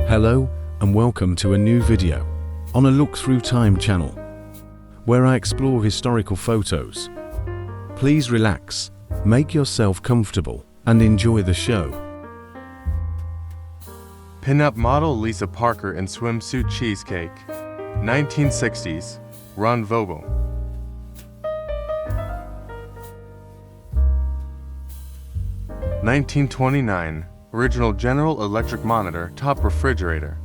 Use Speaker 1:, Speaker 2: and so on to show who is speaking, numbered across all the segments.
Speaker 1: Hello and welcome to a new video on a Look Through Time channel, where I explore historical photos. Please relax, make yourself comfortable, and enjoy the show.
Speaker 2: Pin-up model Lisa Parker in swimsuit cheesecake. 1960s, Ron Vogel. (1929) Original General Electric monitor, top refrigerator.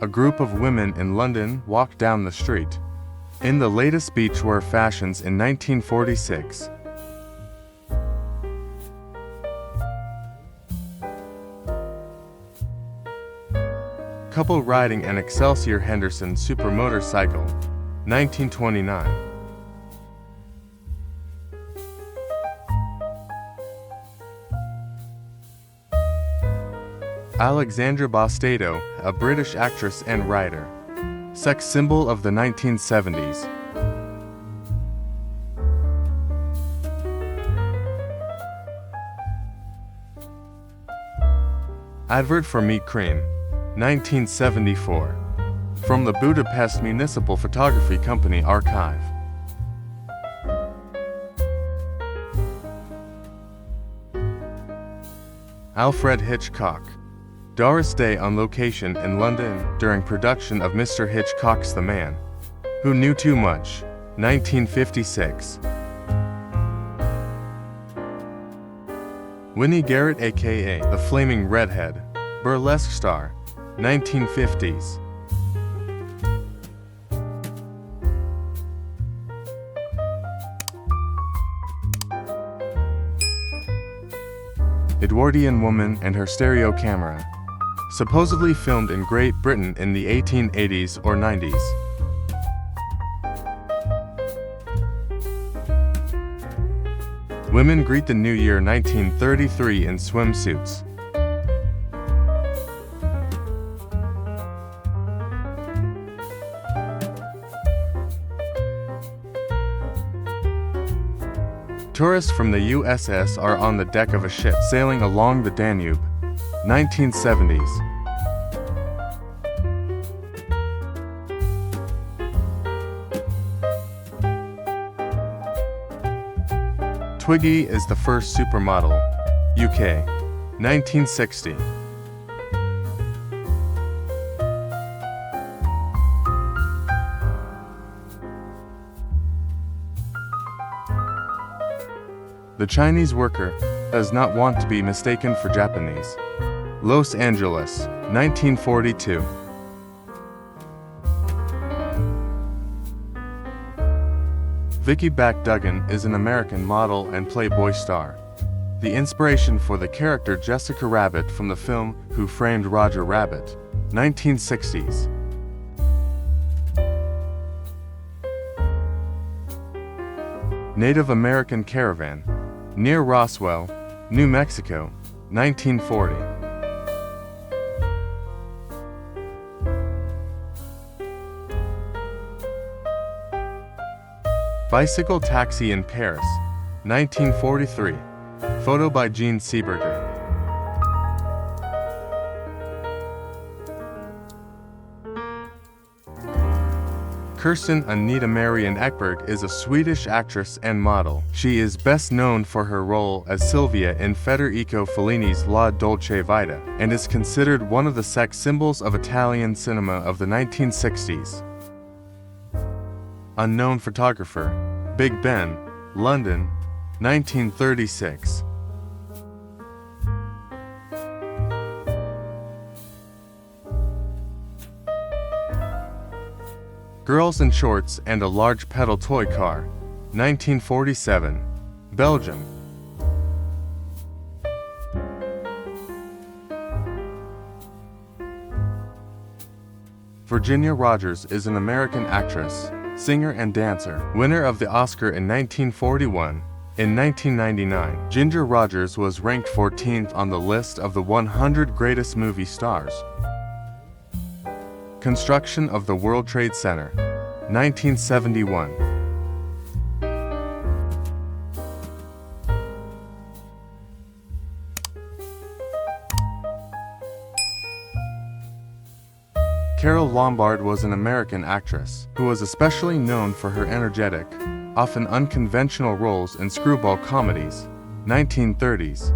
Speaker 2: A group of women in London walk down the street in the latest beachwear fashions in 1946. Couple riding an Excelsior Henderson super motorcycle. 1929. Alexandra Bastedo, a British actress and writer. Sex symbol of the 1970s. Advert for Meat Cream. 1974. From the Budapest Municipal Photography Company archive. Alfred Hitchcock. Doris Day on location in London during production of Mr. Hitchcock's The Man Who Knew Too Much. 1956. Winnie Garrett aka the Flaming Redhead, burlesque star. 1950s. Edwardian woman and her stereo camera. Supposedly filmed in Great Britain in the 1880s or 90s. Women greet the new year 1933 in swimsuits. Tourists from the USS are on the deck of a ship sailing along the Danube. 1970s. Twiggy is the first supermodel. UK. 1960. The Chinese worker does not want to be mistaken for Japanese. Los Angeles, 1942. Vicki Duggan is an American model and Playboy star. The inspiration for the character Jessica Rabbit from the film Who Framed Roger Rabbit, 1960s. Native American caravan, near Roswell, New Mexico, 1940. Bicycle taxi in Paris, 1943. Photo by Jean Seeberger. Kirsten Anita Marion Ekberg is a Swedish actress and model. She is best known for her role as Sylvia in Federico Fellini's La Dolce Vita, and is considered one of the sex symbols of Italian cinema of the 1960s. Unknown photographer, Big Ben, London, 1936. Girls in Shorts and a Large Pedal Toy Car, 1947, Belgium. Virginia Rogers is an American actress, singer and dancer, winner of the Oscar in 1941. In 1999, Ginger Rogers was ranked 14th on the list of the 100 greatest movie stars. Construction of the World Trade Center, 1971. Carole Lombard was an American actress who was especially known for her energetic, often unconventional roles in screwball comedies, 1930s.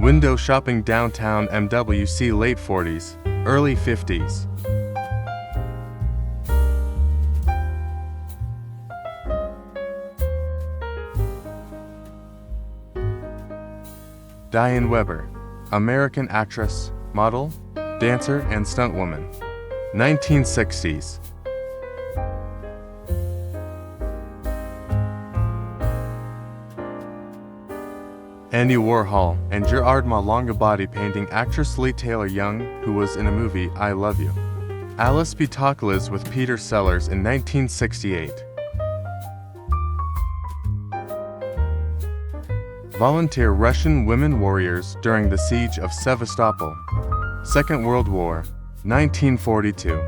Speaker 2: Window shopping downtown MWC late 40s, early 50s. Diane Weber, American actress, model, dancer, and stuntwoman, 1960s. Andy Warhol and Gerard Longa-body painting actress Lee Taylor Young, who was in a movie I Love You. Alice Pitoklas with Peter Sellers in 1968. Volunteer Russian women warriors during the Siege of Sevastopol, Second World War, 1942.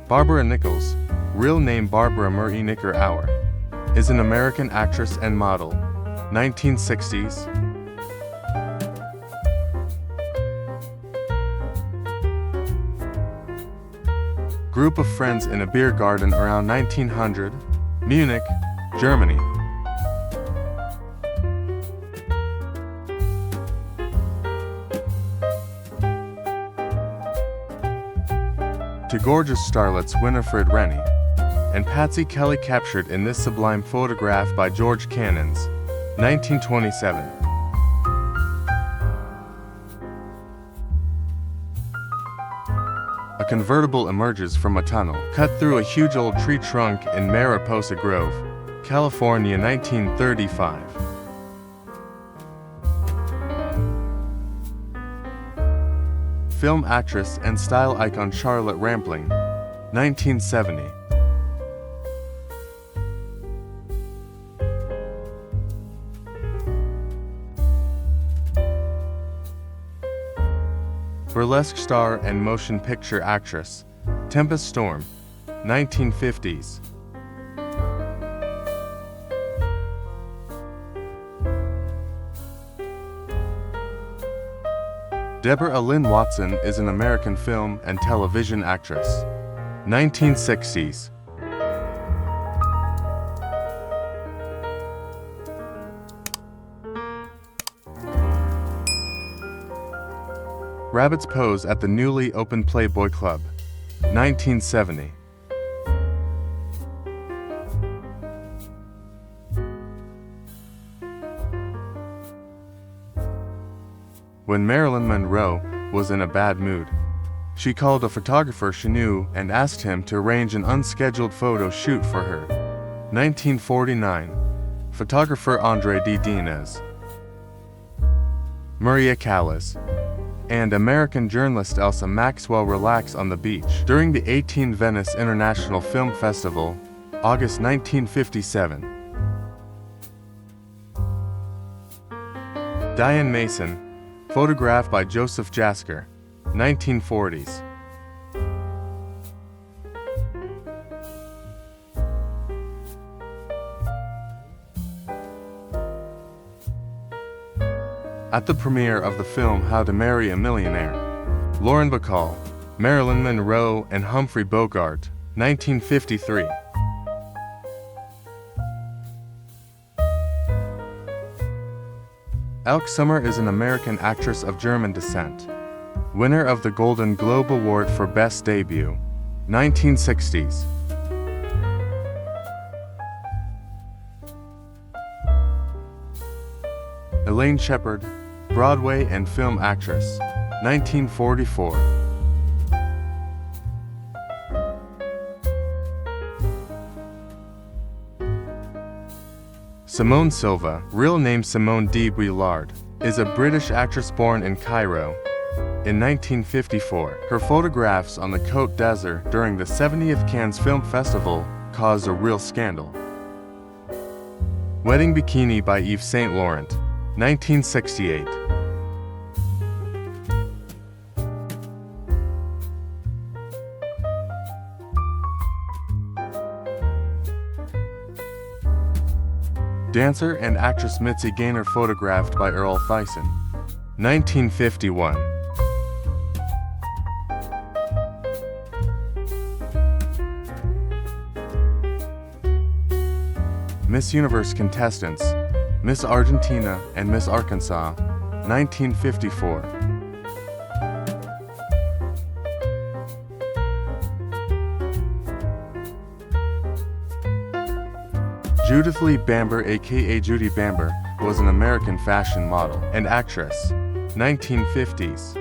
Speaker 2: Barbara Nichols, real name Barbara Marie Nicker-Auer, is an American actress and model, 1960s. Group of friends in a beer garden around 1900, Munich, Germany. To gorgeous starlets Winifred Rennie and Patsy Kelly captured in this sublime photograph by George Cannons, 1927. A convertible emerges from a tunnel cut through a huge old tree trunk in Mariposa Grove, California, 1935. Film actress and style icon Charlotte Rampling, 1970. Burlesque star and motion picture actress, Tempest Storm, 1950s. Deborah Lynn Watson is an American film and television actress, 1960s. Rabbits pose at the newly opened Playboy Club, 1970. When Marilyn Monroe was in a bad mood, she called a photographer she knew and asked him to arrange an unscheduled photo shoot for her. 1949. Photographer Andre D. Diaz. Maria Callas and American journalist Elsa Maxwell relax on the beach during the 18th Venice International Film Festival, August 1957. Diane Mason, photographed by Joseph Jasker, 1940s. At the premiere of the film How to Marry a Millionaire, Lauren Bacall, Marilyn Monroe, and Humphrey Bogart, 1953. Elke Sommer is an American actress of German descent, winner of the Golden Globe Award for Best Debut, 1960s. Elaine Shepard, Broadway and film actress, 1944. Simone Silva, real name Simone de Bouillard, is a British actress born in Cairo in 1954. Her photographs on the Côte d'Azur during the 70th Cannes Film Festival caused a real scandal. Wedding Bikini by Yves Saint Laurent, 1968. Dancer and actress Mitzi Gaynor photographed by Earl Thyssen. 1951. Miss Universe contestants, Miss Argentina and Miss Arkansas, 1954. Judith Lee Bamber aka Judy Bamber was an American fashion model and actress, 1950s.